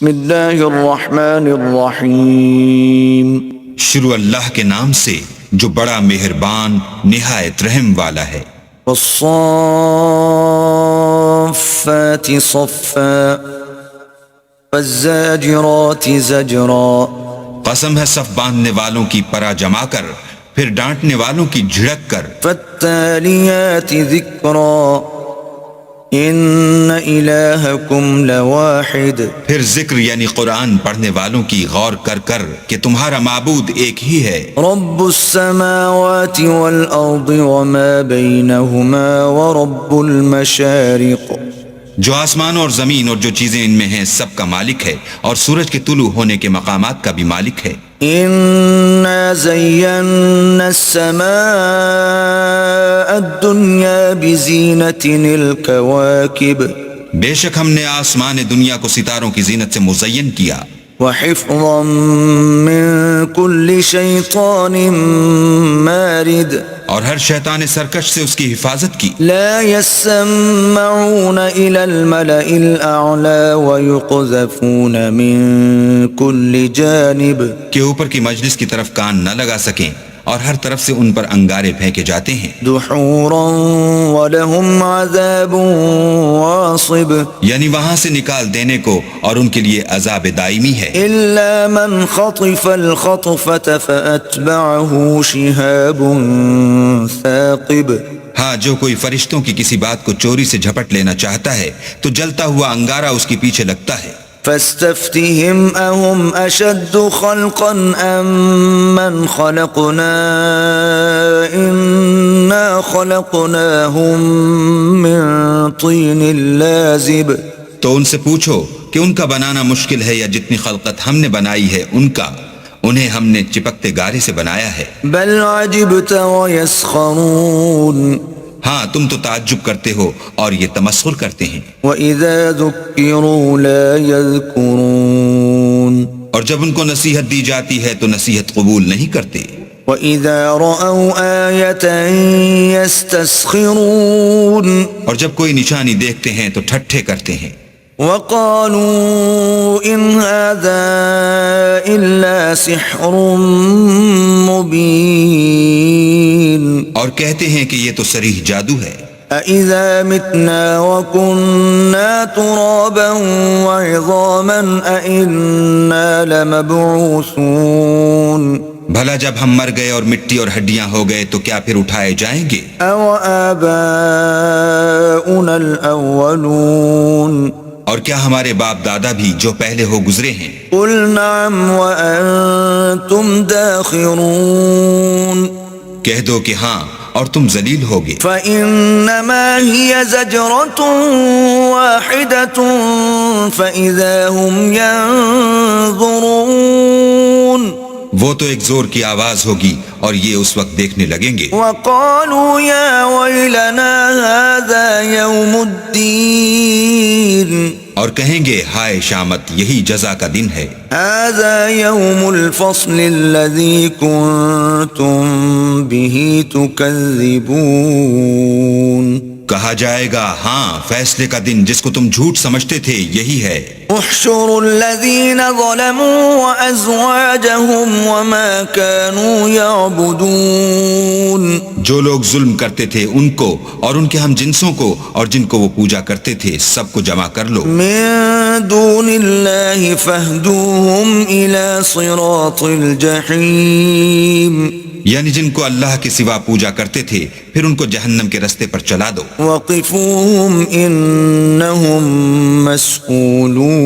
بسم اللہ الرحمن الرحیم. شروع اللہ کے نام سے جو بڑا مہربان نہایت رحم والا ہے. والصافات صفا والزاجرات زجرا. قسم ہے صف باندھنے والوں کی پرا جما کر، پھر ڈانٹنے والوں کی جھڑک کر. فالتالیات ذکرا ان الہکم لواحد. پھر ذکر یعنی قرآن پڑھنے والوں کی غور کر کر کہ تمہارا معبود ایک ہی ہے. رب السماوات والارض وما بینہما ورب المشارق. جو آسمانوں اور زمین اور جو چیزیں ان میں ہیں سب کا مالک ہے، اور سورج کے طلوع ہونے کے مقامات کا بھی مالک ہے. انا زینا السماء الدنیا بزینت الکواکب. بے شک ہم نے آسمان دنیا کو ستاروں کی زینت سے مزین کیا. وحفظا من کل شیطان مارد. اور ہر شیطان سرکش سے اس کی حفاظت کی. لا يسمعون إلى الملأ الأعلى ويقذفون من كل جانب. کہ اوپر کی مجلس کی طرف کان نہ لگا سکیں اور ہر طرف سے ان پر انگارے پھینکے جاتے ہیں. دحورا ولهم عذاب واصب. یعنی وہاں سے نکال دینے کو اور ان کے لیے عذاب دائمی ہے. إلا من خطف الخطفة فأتبعه شهاب ثاقب. ہاں، جو کوئی فرشتوں کی کسی بات کو چوری سے جھپٹ لینا چاہتا ہے تو جلتا ہوا انگارہ اس کے پیچھے لگتا ہے. فاستفتهم أهم أشد خلقا أم من خلقنا إنا خلقناهم من طين لازب. تو ان سے پوچھو کہ ان کا بنانا مشکل ہے یا جتنی خلقت ہم نے بنائی ہے انہیں ہم نے چپکتے گارے سے بنایا ہے. بل عجبت ويسخرون. ہاں، تم تو تعجب کرتے ہو اور یہ تمسخر کرتے ہیں. وَإِذَا ذُكِّرُوا لَا يَذْكُرُونَ. اور جب ان کو نصیحت دی جاتی ہے تو نصیحت قبول نہیں کرتے. وَإِذَا رَأَوْا آيَةً يَسْتَسْخِرُونَ. اور جب کوئی نشانی دیکھتے ہیں تو ٹھٹھے کرتے ہیں. وَقَالُوا إِنْ هَذَا إِلَّا سِحْرٌ مُبِينٌ. اور کہتے ہیں کہ یہ تو صریح جادو ہے. أَإِذَا مِتْنَا وَكُنَّا تُرَابًا وَعِظَامًا أَإِنَّا لَمَبْعُوثُونَ. بھلا جب ہم مر گئے اور مٹی اور ہڈیاں ہو گئے تو کیا پھر اٹھائے جائیں گے؟ أَوَآبَاؤُنَا الْأَوَّلُونَ. اور کیا ہمارے باپ دادا بھی جو پہلے ہو گزرے ہیں؟ قُلْ نَعَمْ وَأَنْتُمْ دَاخِرُونَ. کہہ دو کہ ہاں اور تم ذلیل ہوگے. فَإِنَّمَا هِيَ زَجْرَةٌ وَاحِدَةٌ فَإِذَا هُمْ يَنظُرُونَ. وہ تو ایک زور کی آواز ہوگی اور یہ اس وقت دیکھنے لگیں گے. وَقَالُوا يَا وَيْلَنَا هَذَا يَوْمُ الدِّينِ. اور کہیں گے ہائے شامت، یہی جزا کا دن ہے. هَذَا يَوْمُ الْفَصْلِ الَّذِي كُنْتُمْ بِهِ تُكَذِّبُونَ. کہا جائے گا ہاں، فیصلے کا دن جس کو تم جھوٹ سمجھتے تھے یہی ہے. احشروا الذين ظلموا وأزواجهم وما كانوا يعبدون. جو لوگ ظلم کرتے تھے ان کو اور ان کے ہم جنسوں کو اور جن کو وہ پوجا کرتے تھے سب کو جمع کر لو. من دون الله فاهدوهم إلى صراط الجحيم. یعنی جن کو اللہ کے سوا پوجا کرتے تھے پھر ان کو جہنم کے رستے پر چلا دو. وقفوهم إنهم مسئولون.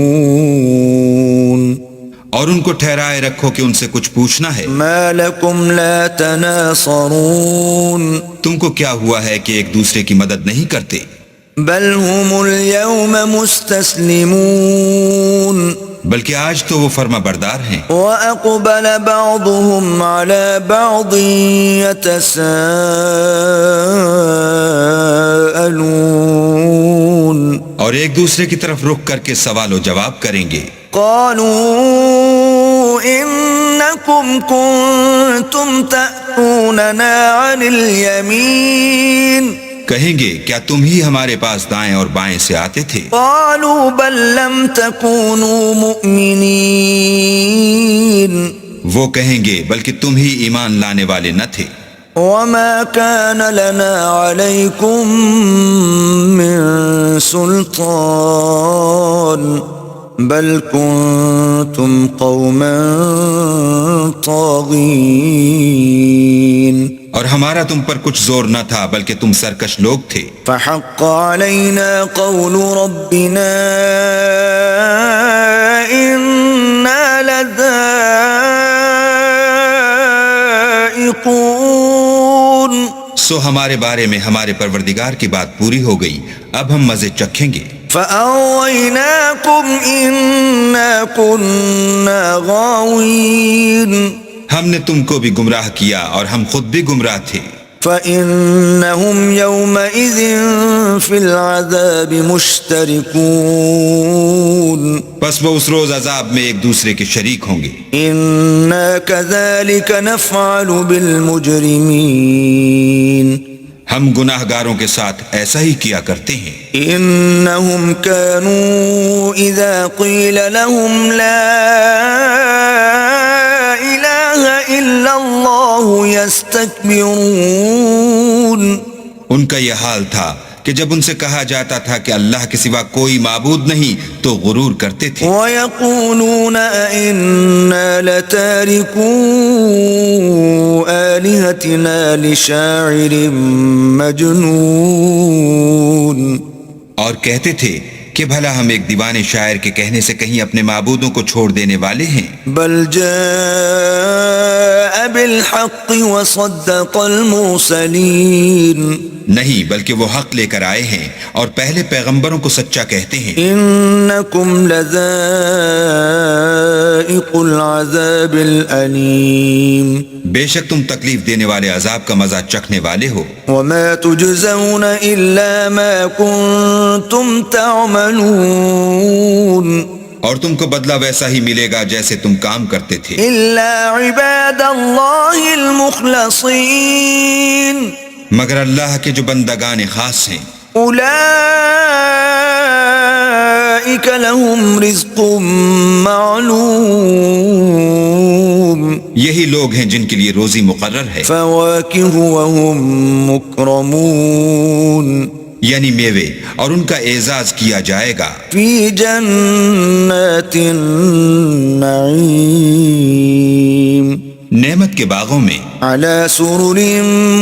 اور ان کو ٹھہرائے رکھو کہ ان سے کچھ پوچھنا ہے. ما لكم لا تناصرون. تم کو کیا ہوا ہے کہ ایک دوسرے کی مدد نہیں کرتے؟ بل هم اليوم مستسلمون. بلکہ آج تو وہ فرما بردار ہیں. وَأَقْبَلَ بَعْضُهُمْ عَلَى بَعْضٍ يَتَسَاءَلُونَ. اور ایک دوسرے کی طرف رخ کر کے سوال و جواب کریں گے. قَالُوا إِنَّكُمْ كُنْتُمْ تَأْتُونَنَا عَنِ الْيَمِينِ. کہیں گے کیا تم ہی ہمارے پاس دائیں اور بائیں سے آتے تھے؟ قالوا بل لم تكونوا مؤمنين وہ کہیں گے بلکہ تم ہی ایمان لانے والے نہ تھے۔ وما كان لنا عليكم من سلطان بل كنتم قوما طاغين اور ہمارا تم پر کچھ زور نہ تھا بلکہ تم سرکش لوگ تھے۔ فحق علينا قول ربنا إنا لذائقون سو ہمارے بارے میں ہمارے پروردگار کی بات پوری ہو گئی، اب ہم مزے چکھیں گے۔ فأغويناكم إنا كنا غاوين ہم نے تم کو بھی گمراہ کیا اور ہم خود بھی گمراہ تھے۔ فإنهم يومئذ في العذاب مشتركون بس وہ اس روز عذاب میں ایک دوسرے کے شریک ہوں گے۔ إنا كذلك نفعل بالمجرمين ہم گناہ گاروں کے ساتھ ایسا ہی کیا کرتے ہیں۔ إنهم كانوا إذا قيل لهم لا إله إلا الله يستكبرون ان کا یہ حال تھا کہ جب ان سے کہا جاتا تھا کہ اللہ کے سوا کوئی معبود نہیں تو غرور کرتے تھے۔ وَيَقُولُونَ أَإِنَّا لَتَارِكُو آلِهَتِنَا لِشَاعِرٍ مَجْنُونَ اور کہتے تھے کہ بھلا ہم ایک دیوانے شاعر کے کہنے سے کہیں اپنے معبودوں کو چھوڑ دینے والے ہیں۔ بل جاء بالحق وصدق المرسلین نہیں بلکہ وہ حق لے کر آئے ہیں اور پہلے پیغمبروں کو سچا کہتے ہیں۔ انکم لذائق العذاب الالیم بے شک تم تکلیف دینے والے عذاب کا مزہ چکھنے والے ہو۔ وما تجزون الا ما کنتم تعملون اور تم کو بدلہ ویسا ہی ملے گا جیسے تم کام کرتے تھے۔ الا عباد اللہ المخلصین مگر اللہ کے جو بندگان خاص ہیں، اولئک لهم رزق معلوم یہی لوگ ہیں جن کے لیے روزی مقرر ہے، فواکہ وهم مکرمون یعنی میوے، اور ان کا اعزاز کیا جائے گا فی جنات النعیم نعمت کے باغوں میں، علی سرر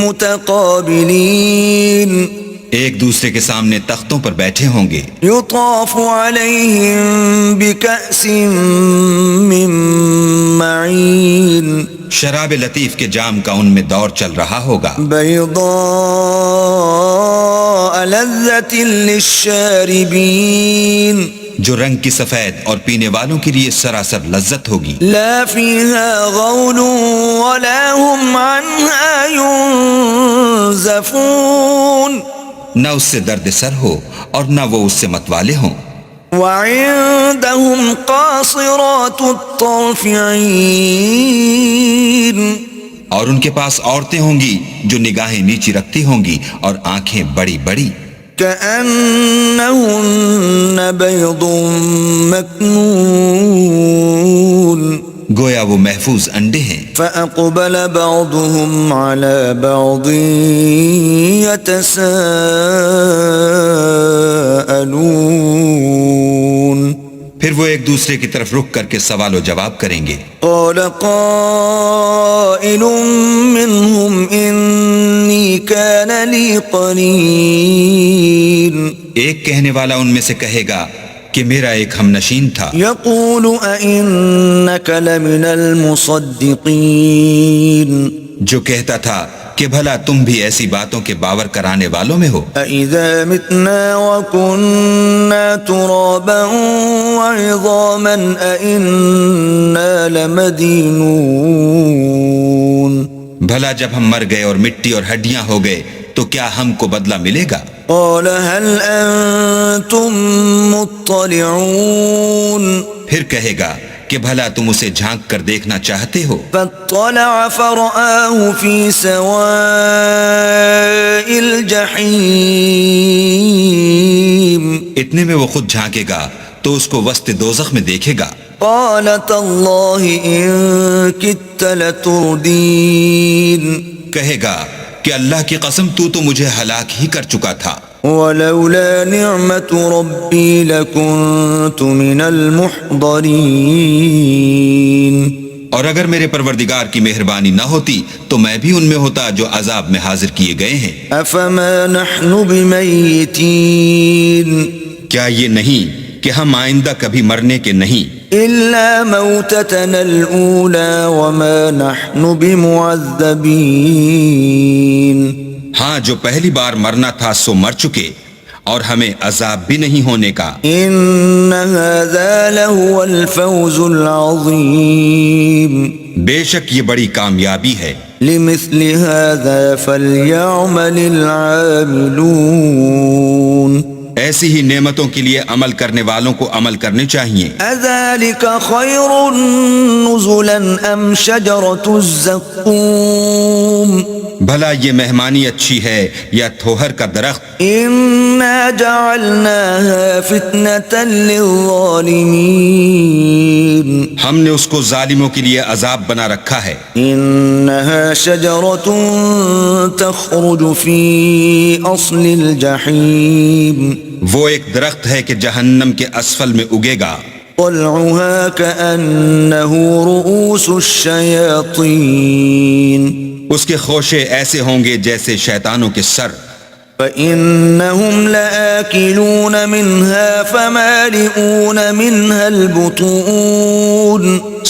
متقابلین ایک دوسرے کے سامنے تختوں پر بیٹھے ہوں گے۔ یطاف علیہم بکأس من معین شراب لطیف کے جام کا ان میں دور چل رہا ہوگا، بیضاء لذۃ للشاربین جو رنگ کی سفید اور پینے والوں کے لیے سراسر لذت ہوگی۔ لا فیہا غول ولا هم عنہا ينزفون نہ اس سے درد سر ہو اور نہ وہ اس سے متوالے ہوں۔ وعندهم قاصرات الطرف عین اور ان کے پاس عورتیں ہوں گی جو نگاہیں نیچی رکھتی ہوں گی اور آنکھیں بڑی بڑی، كأنهن بيض مكنون گویا وہ محفوظ انڈے ہیں۔ فأقبل بعضهم على بعض يتساءلون پھر وہ ایک دوسرے کی طرف رخ کر کے سوال و جواب کریں گے۔ قال قائل منهم إني كان لي قرين ایک کہنے والا ان میں سے کہے گا کہ میرا ایک ہم نشین تھا، يقول أئنك لمن المصدقين جو کہتا تھا کہ بھلا تم بھی ایسی باتوں کے باور کرانے والوں میں ہو۔ أَإِذَا مِتْنَا وَكُنَّا تُرَابًا وَعِظَامًا أَإِنَّا لَمَدِينُونَ بھلا جب ہم مر گئے اور مٹی اور ہڈیاں ہو گئے تو کیا ہم کو بدلہ ملے گا؟ قال هل أنتم مطلعون پھر کہے گا کہ بھلا تم اسے جھانک کر دیکھنا چاہتے ہو؟ فاطلع فرآه في سواء الجحيم اتنے میں وہ خود جھانکے گا تو اس کو وسط دوزخ میں دیکھے گا. قال تالله إن كدت لتردين کہے گا کہ اللہ کی قسم تو مجھے ہلاک ہی کر چکا تھا. ولولا نعمة ربي لكنت من المحضرين اور اگر میرے پروردگار کی مہربانی نہ ہوتی تو میں بھی ان میں ہوتا جو عذاب میں حاضر کیے گئے ہیں. أفما نحن بميتين کیا یہ نہیں کہ ہم آئندہ کبھی مرنے کے نہیں؟ إلا موتتنا الأولى وما نحن بمعذبين ہاں جو پہلی بار مرنا تھا سو مر چکے اور ہمیں عذاب بھی نہیں ہونے کا. إن هذا لهو الفوز العظيم بے شک یہ بڑی کامیابی ہے. لمثل هذا فليعمل العاملون ایسی ہی نعمتوں کے لیے عمل کرنے والوں کو عمل کرنے چاہیے. أذلك خير نزلا أم شجرة الزقوم بھلا یہ مہمانی اچھی ہے یا تھوہر کا درخت؟ إنا جعلناها فتنة للظالمين ہم نے اس کو ظالموں کے لیے عذاب بنا رکھا ہے. إنها شجرة تخرج في أصل الجحيم وہ ایک درخت ہے کہ جہنم کے اسفل میں اگے گا. طلعها كأنه رؤوس الشياطين اس کے خوشے ایسے ہوں گے جیسے شیطانوں کے سر. فإنهم لآكلون منها فمالئون منها البطون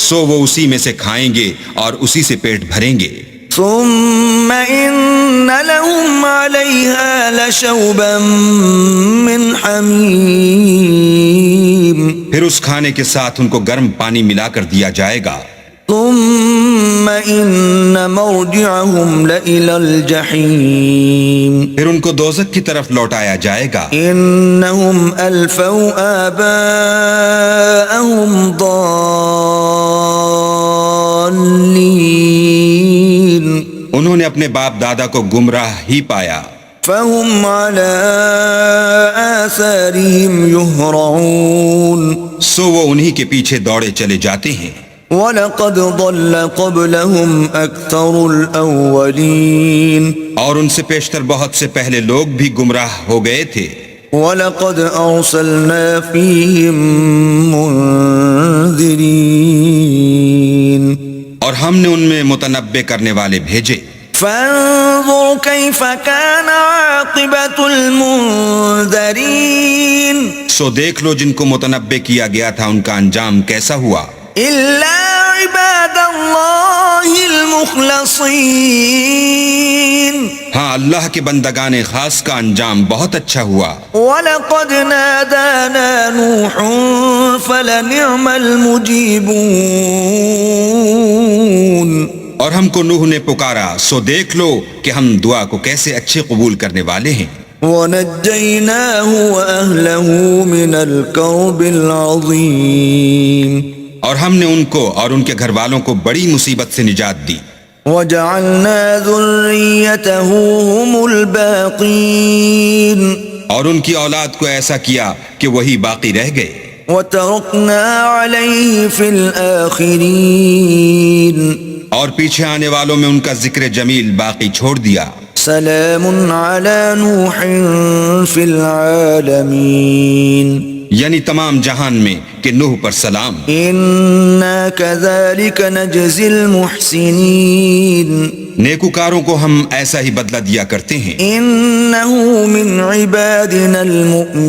سو وہ اسی میں سے کھائیں گے اور اسی سے پیٹ بھریں گے. ثم إن لهم عليها لشوبا من حميم پھر اس کھانے کے ساتھ ان کو گرم پانی ملا کر دیا جائے گا. ثم إن مرجعهم لإلى الجحيم پھر ان کو دوزخ کی طرف لوٹایا جائے گا. إنهم ألفوا آباءهم ضالين انہوں نے اپنے باپ دادا کو گمراہ ہی پایا. فهم على آثارهم يهرعون سو وہ انہی کے پیچھے دوڑے چلے جاتے ہیں. وَلَقَدْ ضَلَّ قَبْلَهُمْ أَكْثَرُ الْأَوَّلِينَ اور ان سے پیشتر بہت سے پہلے لوگ بھی گمراہ ہو گئے تھے. وَلَقَدْ أَرْسَلْنَا فِيهِمْ مُنذِرِينَ اور ہم نے ان میں متنبع کرنے والے بھیجے. فَانظُرْ كَيْفَ كَانَ عَاقِبَةُ الْمُنذَرِينَ سو دیکھ لو جن کو متنبع کیا گیا تھا ان کا انجام کیسا ہوا. إِلَّا عِبَادَ اللَّهِ الْمُخْلَصِينَ ہاں اللہ کے بندگان خاص کا انجام بہت اچھا ہوا. وَلَقَدْ نَادَانَا نُوحٌ فَلَنِعْمَ الْمُجِيبُونَ اور ہم کو نوح نے پکارا سو دیکھ لو کہ ہم دعا کو کیسے اچھے قبول کرنے والے ہیں. وَنَجَّيْنَاهُ وَأَهْلَهُ مِنَ الْكَرْبِ الْعَظِيمِ اور ہم نے ان کو اور ان کے گھر والوں کو بڑی مصیبت سے نجات دی. وَجَعَلْنَا ذُرِّيَّتَهُ هُمُ الْبَاقِينَ اور ان کی اولاد کو ایسا کیا کہ وہی باقی رہ گئے. وَتَرَكْنَا عَلَيْهِ فِي الْآخِرِينَ اور پیچھے آنے والوں میں ان کا ذکر جمیل باقی چھوڑ دیا. سلام علی نوح فی العالمین یعنی تمام جہان میں کہ نوح پر سلام. انا کذالک نجزی المحسنین نیکوکاروں کو ہم ایسا ہی بدلہ دیا کرتے ہیں. انہ من عبادنا المؤمنین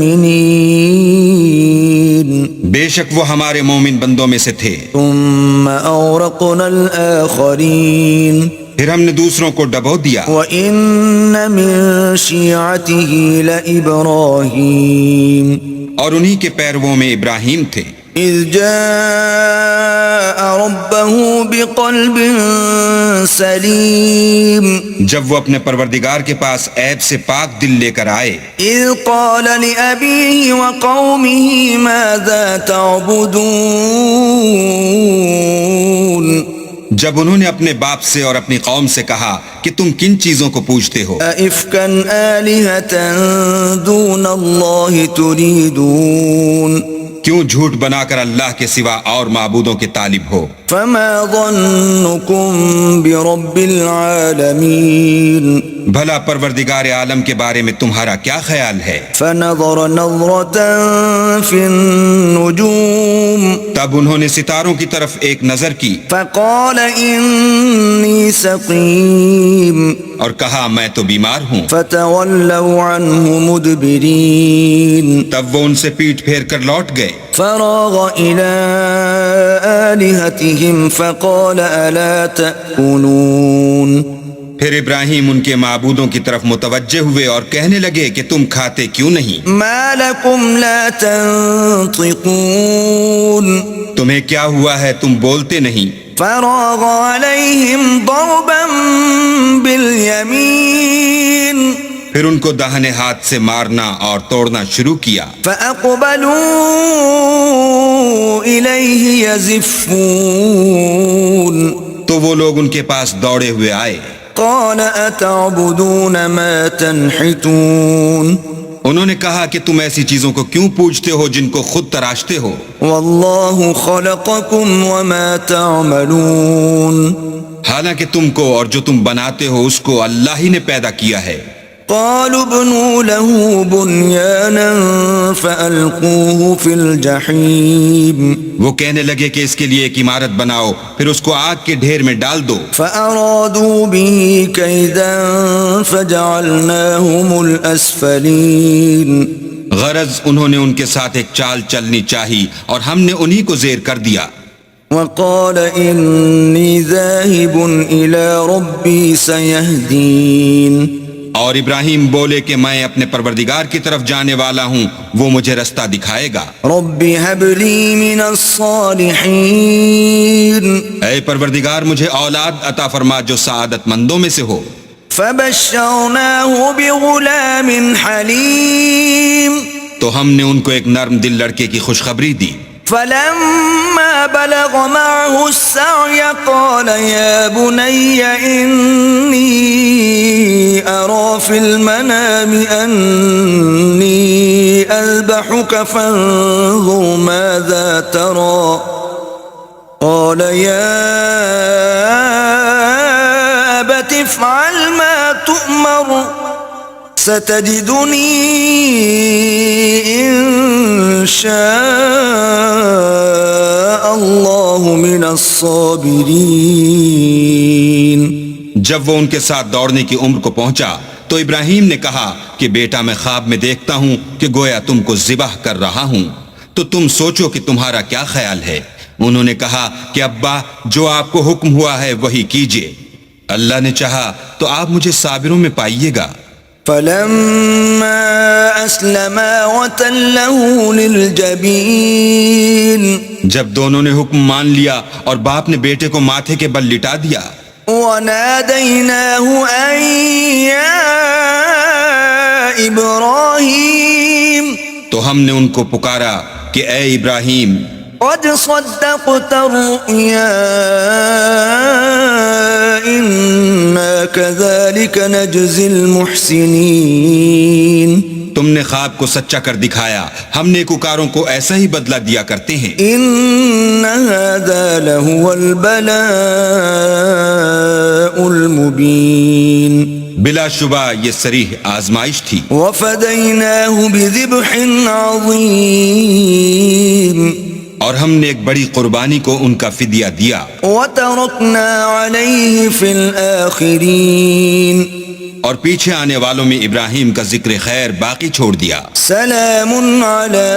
بے شک وہ ہمارے مومن بندوں میں سے تھے. ثم اورقنا الاخرین پھر ہم نے دوسروں کو ڈبو دیا. وَإِنَّ مِن شِيعَتِهِ لَإِبْرَاهِيمَ اور انہی کے پیرووں میں ابراہیم تھے. إذ جاء ربه بقلب سليم جب وہ اپنے پروردگار کے پاس عیب سے پاک دل لے کر آئے. إذ قال لأبيه وقومه ماذا تعبدون جب انہوں نے اپنے باپ سے اور اپنی قوم سے کہا کہ تم کن چیزوں کو پوجتے ہو؟ أئفكا آلهة دون الله تريدون کیوں جھوٹ بنا کر اللہ کے سوا اور معبودوں کے طالب ہو؟ فما ظنكم برب العالمين بھلا پروردگار عالم کے بارے میں تمہارا کیا خیال ہے؟ فنظر نظرة في النجوم تب انہوں نے ستاروں کی طرف ایک نظر کی فقال إني سقيم اور کہا میں تو بیمار ہوں. فتولوا عنه مدبرين تب وہ ان سے پیٹھ پھیر کر لوٹ گئے. فراغ إلى آلهتهم فقال ألا تأكلون پھر ابراہیم ان کے معبودوں کی طرف متوجہ ہوئے اور کہنے لگے کہ تم کھاتے کیوں نہیں؟ ما لكم لا تنطقون تمہیں کیا ہوا ہے تم بولتے نہیں؟ فراغ عليهم ضربا باليمين پھر ان کو داہنے ہاتھ سے مارنا اور توڑنا شروع کیا. فأقبلوا إليه يزفون تو وہ لوگ ان کے پاس دوڑے ہوئے آئے. قال أتعبدون ما تنحتون انہوں نے کہا کہ تم ایسی چیزوں کو کیوں پوجتے ہو جن کو خود تراشتے ہو؟ والله خلقكم وما تعملون حالانکہ تم کو اور جو تم بناتے ہو اس کو اللہ ہی نے پیدا کیا ہے. قالوا ابنوا له بنيانا فألقوه في الجحيم وہ کہنے لگے کہ اس کے لیے ایک عمارت بناؤ پھر اس کو آگ کے ڈھیر میں ڈال دو. فأرادوا به كيدا فجعلناهم الأسفلين غرض انہوں نے ان کے ساتھ ایک چال چلنی چاہی اور ہم نے انہی کو زیر کر دیا. وقال إني ذاهب إلى ربي سيهدين اور ابراہیم بولے کہ میں اپنے پروردگار کی طرف جانے والا ہوں، وہ مجھے رستہ دکھائے گا. رب هب لي من الصالحين اے پروردگار مجھے اولاد عطا فرما جو سعادت مندوں میں سے ہو. فبشرناه بغلام حليم تو ہم نے ان کو ایک نرم دل لڑکے کی خوشخبری دی. فلما بلغ معه السعي قال يا بني إني أرى في المنام أني أذبحك فانظر ماذا ترى قال يا أبت افعل ما تؤمر ستجدني إن شاء الله من الصابرين جب وہ ان کے ساتھ دوڑنے کی عمر کو پہنچا تو ابراہیم نے کہا کہ بیٹا میں خواب میں دیکھتا ہوں کہ گویا تم کو ذبح کر رہا ہوں، تو تم سوچو کہ تمہارا کیا خیال ہے؟ انہوں نے کہا کہ ابا جو آپ کو حکم ہوا ہے وہی کیجئے، اللہ نے چاہا تو آپ مجھے صابروں میں پائیے گا. فلما أسلما وتله للجبين جب دونوں نے حکم مان لیا اور باپ نے بیٹے کو ماتھے کے بل لٹا دیا. وناديناه أن يا إبراهيم تو ہم نے ان کو پکارا کہ اے ابراہیم قد صدقت الرؤيا إنا كذلك نجزي المحسنين تم نے خواب کو سچا کر دکھایا، ہم نیکوکاروں کو ایسا ہی بدلہ دیا کرتے ہیں. إن هذا لهو البلاء المبين بلا شبہ یہ صریح آزمائش تھی. وفديناه بذبح عظيم اور ہم نے ایک بڑی قربانی کو ان کا فدیہ دیا. وتركنا عليه في الآخرين اور پیچھے آنے والوں میں ابراہیم کا ذکر خیر باقی چھوڑ دیا. سلام على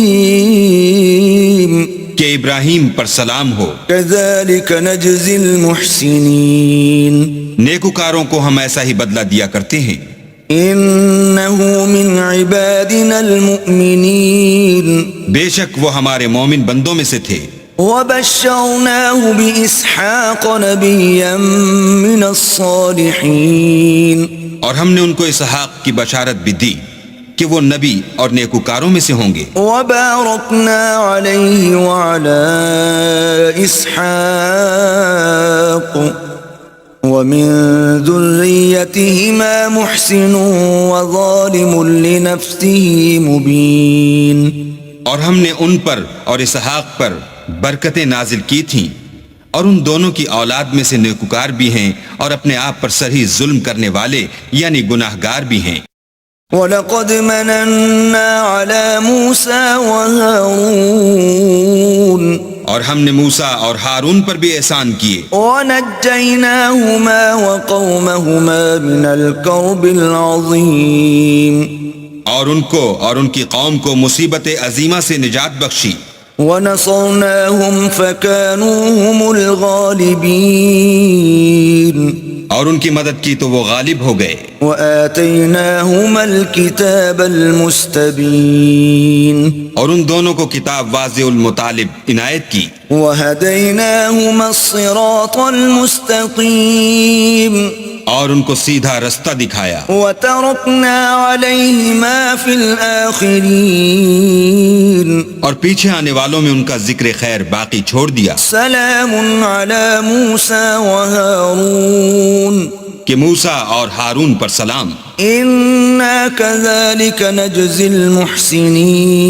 إبراهيم کہ ابراہیم پر سلام ہو. كذلك نجزي المحسنين نیکوکاروں کو ہم ایسا ہی بدلہ دیا کرتے ہیں. إنه من عبادنا المؤمنين بے شک وہ ہمارے مومن بندوں میں سے تھے، وبشرناه بإسحاق نبيا من الصالحين اور ہم نے ان کو اسحاق کی بشارت بھی دی کہ وہ نبی اور نیکوکاروں میں سے ہوں گے، وباركنا عليه وعلى إسحاق ومن ذريتهما محسن وظالم لنفسه مبين اور ہم نے ان پر اور اسحاق پر برکتیں نازل کی تھیں، اور ان دونوں کی اولاد میں سے نیکوکار بھی ہیں اور اپنے آپ پر صریح ظلم کرنے والے یعنی گناہگار بھی ہیں۔ وَلَقَدْ مَنَنَّا عَلَى مُوسَى وَهَارُونَ اور ہم نے موسیٰ اور ہارون پر بھی احسان کیے، وَنَجَّيْنَاهُمَا وَقَوْمَهُمَا مِنَ الْكَرْبِ الْعَظِيمِ اور ان کو اور ان کی قوم کو مصیبت عظیمہ سے نجات بخشی، وَنَصَرْنَاهُمْ فَكَانُوا هُمُ الْغَالِبِينَ اور ان کی مدد کی تو وہ غالب ہو گئے، وَآتَيْنَاهُمَا الْكِتَابَ الْمُسْتَبِينَ اور ان دونوں کو کتاب واضح المطالب عنایت کی، وَهَدَيْنَاهُمَا الصِّرَاطَ الْمُسْتَقِيمَ اور ان کو سیدھا رستہ دکھایا، وَتَرَكْنَا عَلَيْهِمَا فِي الْآخِرِينَ اور پیچھے آنے والوں میں ان کا ذکر خیر باقی چھوڑ دیا، سلام علی موسیٰ وہارون کہ موسیٰ اور ہارون پر سلام، انا کذالک نجزی المحسنین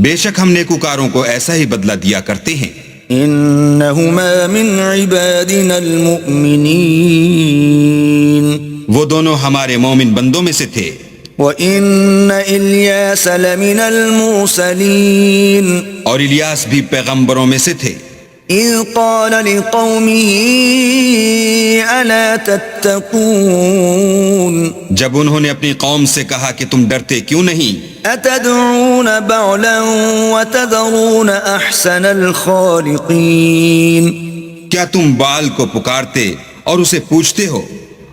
بے شک ہم نیکوکاروں کو ایسا ہی بدلہ دیا کرتے ہیں، انہما من عبادنا المؤمنین وہ دونوں ہمارے مومن بندوں میں سے تھے، وَإِنَّ إِلْيَاسَ لَمِنَ الْمُرْسَلِينَ اور الیاس بھی پیغمبروں میں سے تھے، اِذْ قَالَ لِقَوْمِهِ أَلَا تَتَّقُونَ جب انہوں نے اپنی قوم سے کہا کہ تم ڈرتے کیوں نہیں، أَتَدْعُونَ بَعْلًا وَتَذَرُونَ أَحْسَنَ الْخَالِقِينَ کیا تم بال کو پکارتے اور اسے پوچھتے ہو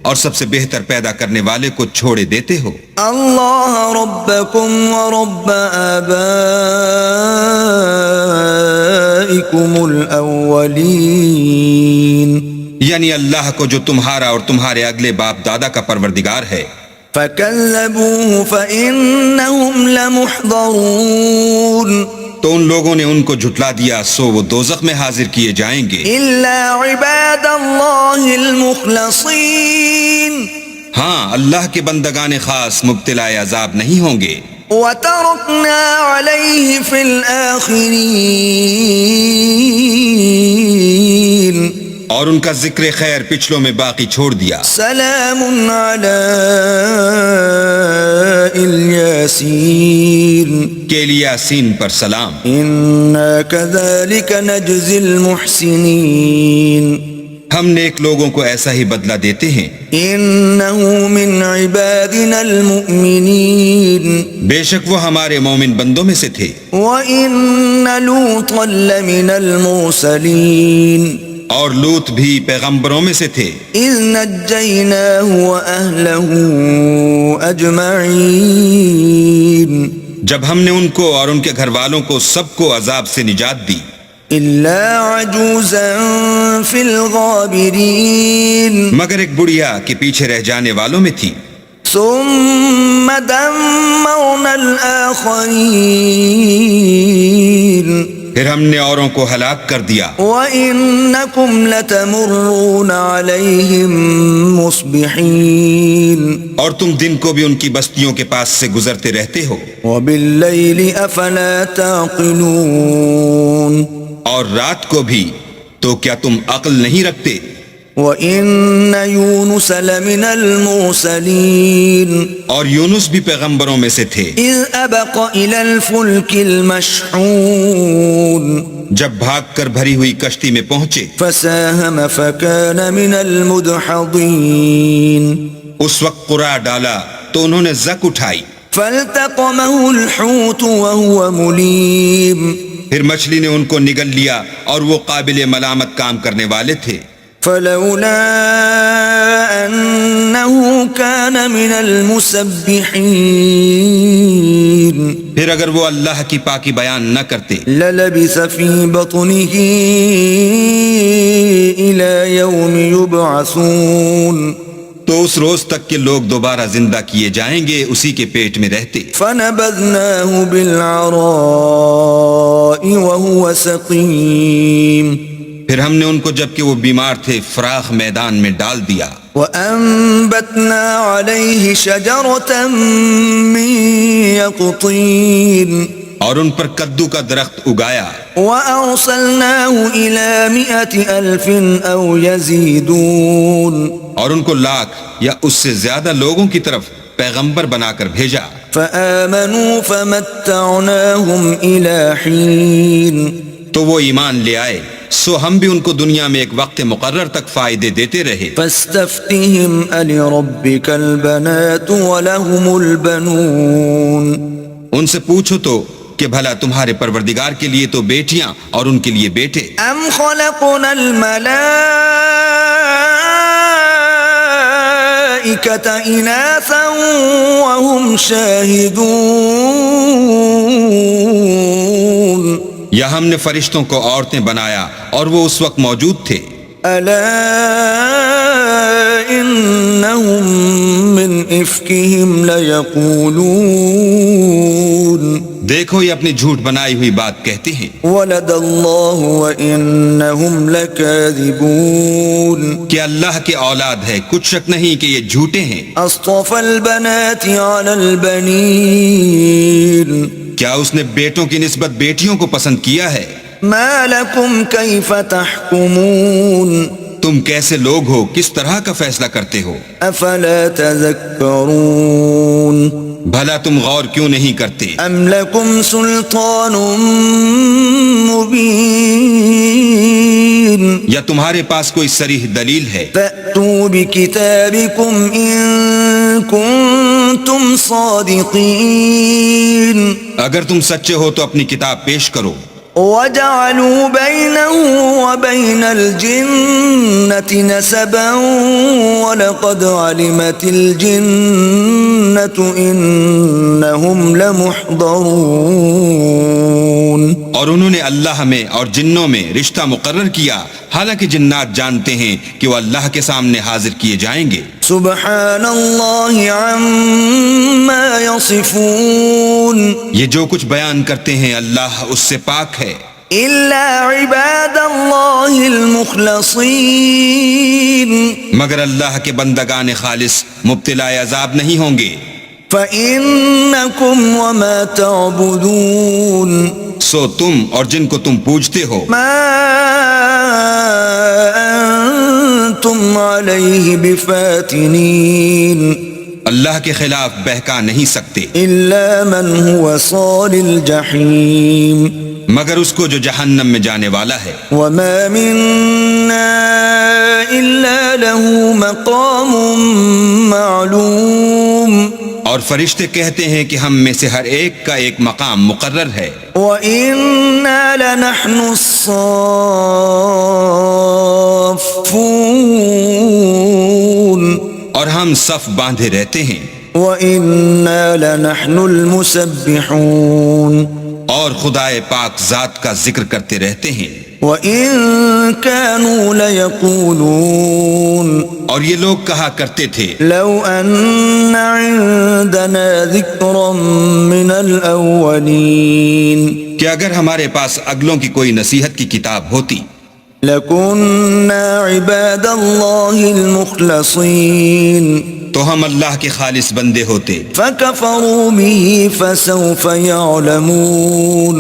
اور سب سے بہتر پیدا کرنے والے کو چھوڑے دیتے ہو، اللہ ربکم ورب آبائکم الاولین یعنی اللہ کو جو تمہارا اور تمہارے اگلے باپ دادا کا پروردگار ہے، فَكَذَّبُوهُ فَإِنَّهُمْ لَمُحْضَرُونَ تو ان لوگوں نے ان کو جھٹلا دیا سو وہ دوزخ میں حاضر کیے جائیں گے، إِلَّا عِبَادَ اللَّهِ الْمُخْلَصِينَ ہاں اللہ کے بندگان خاص مبتلا عذاب نہیں ہوں گے، وَتَرَكْنَا عَلَيْهِ فِي الْآخِرِينَ اور ان کا ذکر خیر پچھلوں میں باقی چھوڑ دیا، سلام علی الیاسین کہ الیاسین پر سلام، انا کذالک نجزی المحسنین ہم نیک لوگوں کو ایسا ہی بدلہ دیتے ہیں، انہ من عبادنا المؤمنین بے شک وہ ہمارے مومن بندوں میں سے تھے، وَإِنَّ لُوطًا لَمِنَ الْمُرْسَلِينَ اور لوط بھی پیغمبروں میں سے تھے، اِذْ نَجَّيْنَاهُ وَأَهْلَهُ أَجْمَعِينَ جب ہم نے ان کو اور ان کے گھر والوں کو سب کو عذاب سے نجات دی، إِلَّا عَجُوزًا فِي الْغَابِرِينَ مگر ایک بڑھیا کے پیچھے رہ جانے والوں میں تھی، ثُمَّ دَمَّرْنَا الْآخَرِينَ پھر ہم نے اوروں کو ہلاک کر دیا، وَإِنَّكُمْ لَتَمُرُّونَ عَلَيْهِمْ مُصْبِحِينَ اور تم دن کو بھی ان کی بستیوں کے پاس سے گزرتے رہتے ہو، وَبِاللَّيْلِ أَفَلَا تَعْقِلُونَ اور رات کو بھی، تو کیا تم عقل نہیں رکھتے؟ وَإِنَّ يُونُسَ لَمِنَ الْمُرْسَلِينَ اور یونس بھی پیغمبروں میں سے تھے، إِذْ أَبَقَ إِلَى الْفُلْكِ الْمَشْحُونَ جب بھاگ کر بھری ہوئی کشتی میں پہنچے، فَسَاهَمَ فَكَانَ مِنَ الْمُدْحَضِينَ اس وقت قرعہ ڈالا تو انہوں نے زک اٹھائی، فَالْتَقَمَهُ الْحُوتُ وَهُوَ مُلِيمٌ پھر مچھلی نے ان کو نگل لیا اور وہ قابل ملامت کام کرنے والے تھے، فلولا أنه كان من المسبحين پھر اگر وہ اللہ کی پاکی بیان نہ کرتے للبث في بطنه إلى يوم يبعثون تو اس روز تک کہ لوگ دوبارہ زندہ کیے جائیں گے اسی کے پیٹ میں رہتے. فنبذناه بالعراء وهو سقيم پھر ہم نے ان کو جبکہ وہ بیمار تھے فراخ میدان میں ڈال دیا. وأنبتنا عليه شجرة من يقطين اور ان پر کدو کا درخت اگایا. وأرسلناه إلى 100,000 أو يزيدون اور ان کو لاکھ یا اس سے زیادہ لوگوں کی طرف پیغمبر بنا کر بھیجا. فآمنوا فمتعناهم إلى حين تو وہ ایمان لے آئے سو ہم بھی ان کو دنیا میں ایک وقت مقرر تک فائدے دیتے رہے. فاستفتهم ألربك البنات ولهم البنون ان سے پوچھو تو کہ بھلا تمہارے پروردگار کے لیے تو بیٹیاں اور ان کے لیے بیٹے. أم خلقنا الملائكة إناثا وهم شاهدون یا ہم نے فرشتوں کو عورتیں بنایا اور وہ اس وقت موجود تھے. ألا إنهم من إفكهم ليقولون دیکھو یہ اپنی جھوٹ بنائی ہوئی بات کہتے ہیں. ولد الله وإنهم لكاذبون کہ اللہ کے اولاد ہے کچھ شک نہیں کہ یہ جھوٹے ہیں. أصطفى البنات على البنين کیا اس نے بیٹوں کی نسبت بیٹیوں کو پسند کیا ہے؟ ما لكم كيف تحكمون تم کیسے لوگ ہو کس طرح کا فیصلہ کرتے ہو؟ أفلا تذكرون بھلا تم غور کیوں نہیں کرتے؟ أم لكم سلطان مبين یا تمہارے پاس کوئی صریح دلیل ہے؟ فأتوا بكتابكم إن كنتم صادقين اگر تم سچے ہو تو اپنی کتاب پیش کرو. وجعلوا بينه وبين الجنة نسبا ولقد علمت الجنة إنهم لمحضرون اور انہوں نے اللہ میں اور جنوں میں رشتہ مقرر کیا حالانکہ جنات جانتے ہیں کہ وہ اللہ کے سامنے حاضر کیے جائیں گے. سبحان اللہ عما يصفون یہ جو کچھ بیان کرتے ہیں اللہ اس سے پاک ہے. إلا عباد اللہ المخلصین مگر اللہ کے بندگان خالص مبتلا عذاب نہیں ہوں گے. فإنکم وما تعبدون سو تم اور جن کو تم پوجتے ہو ما انتم علیہ بفاتنین اللہ کے خلاف بہکا نہیں سکتے الا من هو صال الجحیم مگر اس کو جو جہنم میں جانے والا ہے. وما منا الا له مقام معلوم اور فرشتے کہتے ہیں کہ ہم میں سے ہر ایک کا ایک مقام مقرر ہے. وَإِنَّا لَنَحْنُ الصَّافُّونَ اور ہم صف باندھے رہتے ہیں. وَإِنَّا لَنَحْنُ الْمُسَبِّحُونَ اور خدائے پاک ذات کا ذکر کرتے رہتے ہیں. وَإِن كَانُوا لَيَقُولُونَ اور یہ لوگ کہا کرتے تھے لَوْ أَنَّ عِندَنَا ذِكْرًا مِّنَ الْأَوَّلِينَ کہ اگر ہمارے پاس اگلوں کی کوئی نصیحت کی کتاب ہوتی لَكُنَّا عِبَادَ اللَّهِ الْمُخْلَصِينَ تو ہم اللہ کے خالص بندے ہوتے. فَكَفَرُوا بِهِ فَسَوْفَ يَعْلَمُونَ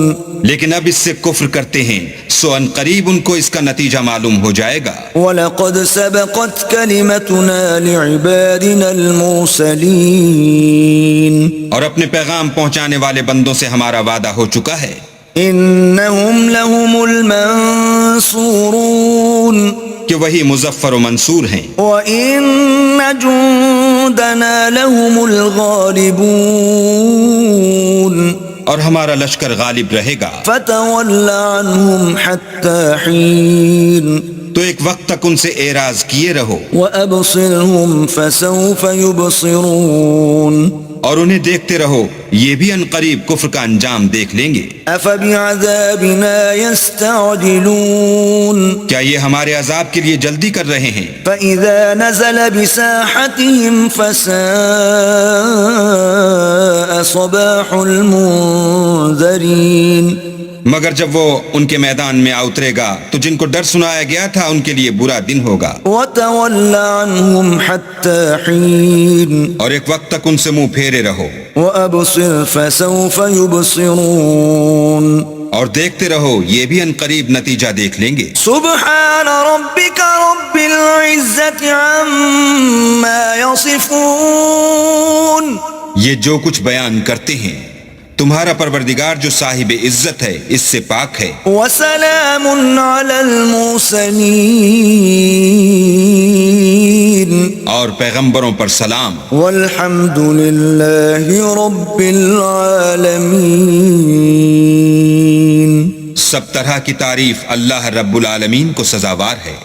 لیکن اب اس سے کفر کرتے ہیں سو ان قریب ان کو اس کا نتیجہ معلوم ہو جائے گا. وَلَقَدْ سَبَقَتْ كَلِمَتُنَا لِعِبَادِنَا الْمُرْسَلِينَ اور اپنے پیغام پہنچانے والے بندوں سے ہمارا وعدہ ہو چکا ہے. إِنَّهُمْ لَهُمُ الْمَنصُورُونَ کہ وہی مظفر و منصور ہیں. وَإِنَّ جُندَنَا لَهُمُ الْغَالِبُونَ اور ہمارا لشکر غالب رہے گا. فَتَوَلَّ عَنْهُمْ حَتَّى حِينٍ تو ایک وقت تک ان سے اعراض کیے رہو وأبصرهم فسوف يبصرون اور انہیں دیکھتے رہو، یہ بھی ان قریب کفر کا انجام دیکھ لیں گے۔ أفبعذابنا يستعجلون کیا یہ ہمارے عذاب کے لیے جلدی کر رہے ہیں؟ فإذا نزل بساحتهم فساء صباح المنذرين مگر جب وہ ان کے میدان میں اترے گا تو جن کو ڈر سنایا گیا تھا ان کے لیے برا دن ہوگا۔ وتول عنهم حتى حين اور ایک وقت تک ان سے منہ پھیرے رہو وأبصر فسوف يبصرون اور دیکھتے رہو، یہ بھی ان قریب نتیجہ دیکھ لیں گے۔ سبحان ربك رب العزة عما يصفون یہ جو کچھ بیان کرتے ہیں، تمہارا پروردگار جو صاحب عزت ہے اس سے پاک ہے، وسلام على المرسلين اور پیغمبروں پر سلام، والحمد لله رب العالمين۔ سب طرح کی تعریف اللہ رب العالمین کو سزاوار ہے۔